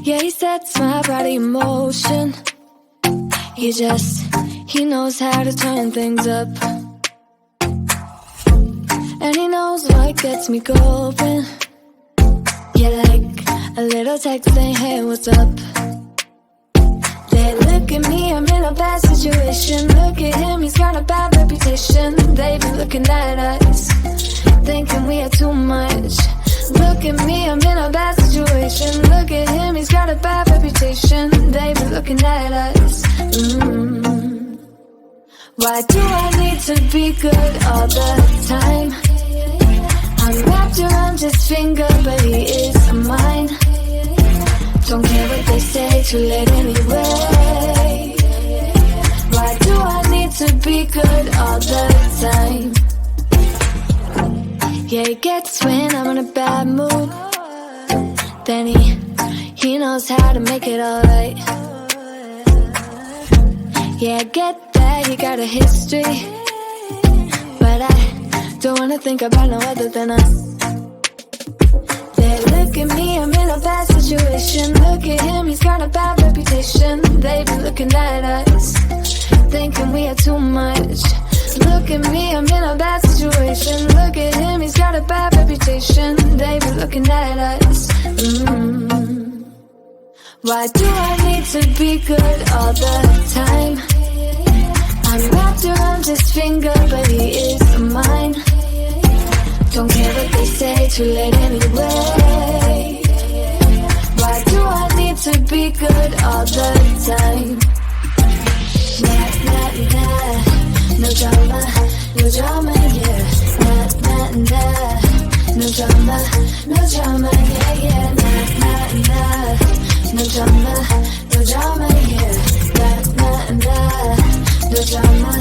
Yeah, he sets my body in motion. He knows how to turn things up. And he knows what gets me going. Yeah, like a little text saying, hey, what's up? They look at me, I'm in a bad situation. Look at him, he's got a bad reputation. They be looking at us, thinking we are too much. Look at me, I'm in a bad situation. Look at him, he's got a bad reputation. They be looking at us. Why do I need to be good all the time? I'm wrapped around his finger, but he is mine. Don't care what they say, too late anyway. Why do I need to be good all the time? Yeah, he gets when I'm in a bad mood. Then he knows how to make it alright. Yeah, I get that he got a history, but I don't wanna think about no other than us. They look at me, I'm in a bad situation. Look at him, he's got a bad reputation. They be looking at us, thinking we are too much. Look at me, I'm in a bad situation. Look at him, he's got a bad reputation. They be looking at us. Why do I need to be good all the time? I'm wrapped around his finger, but he is mine. Don't care what they say, too late anyway. Why do I need to be good all the time? Nah, nah, nah. No drama, no drama, yeah. Nah, nah, nah. No drama, no drama, yeah, yeah. Nah, nah, nah. No drama, no drama, yeah. Nah, nah, nah. No drama,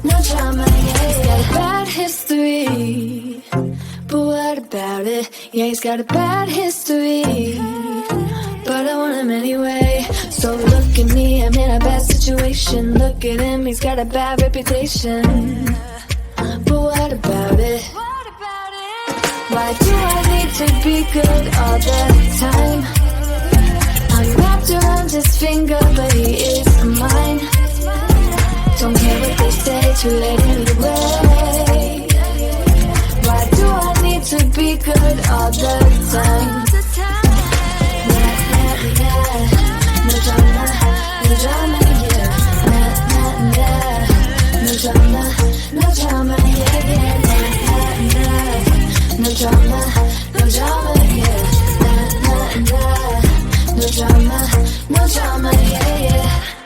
no drama, yeah, yeah. He's got a bad history, but what about it? Yeah, he's got a bad history, but I want him anyway. So look at me, I'm in a bad situation. Look at him, he's got a bad reputation, but what about it? Why do I need to be good all the time? I'm wrapped around his finger, but he is mine. Don't care what they say, too late anyway. Why do I need to be good all the time? Nah, nah, nah. No drama, no drama, yeah. Nah, nah, nah. No drama, no drama, yeah, yeah. Nah, nah, nah. No drama, no drama, yeah. Nah, nah, nah. No drama, no drama, yeah, yeah.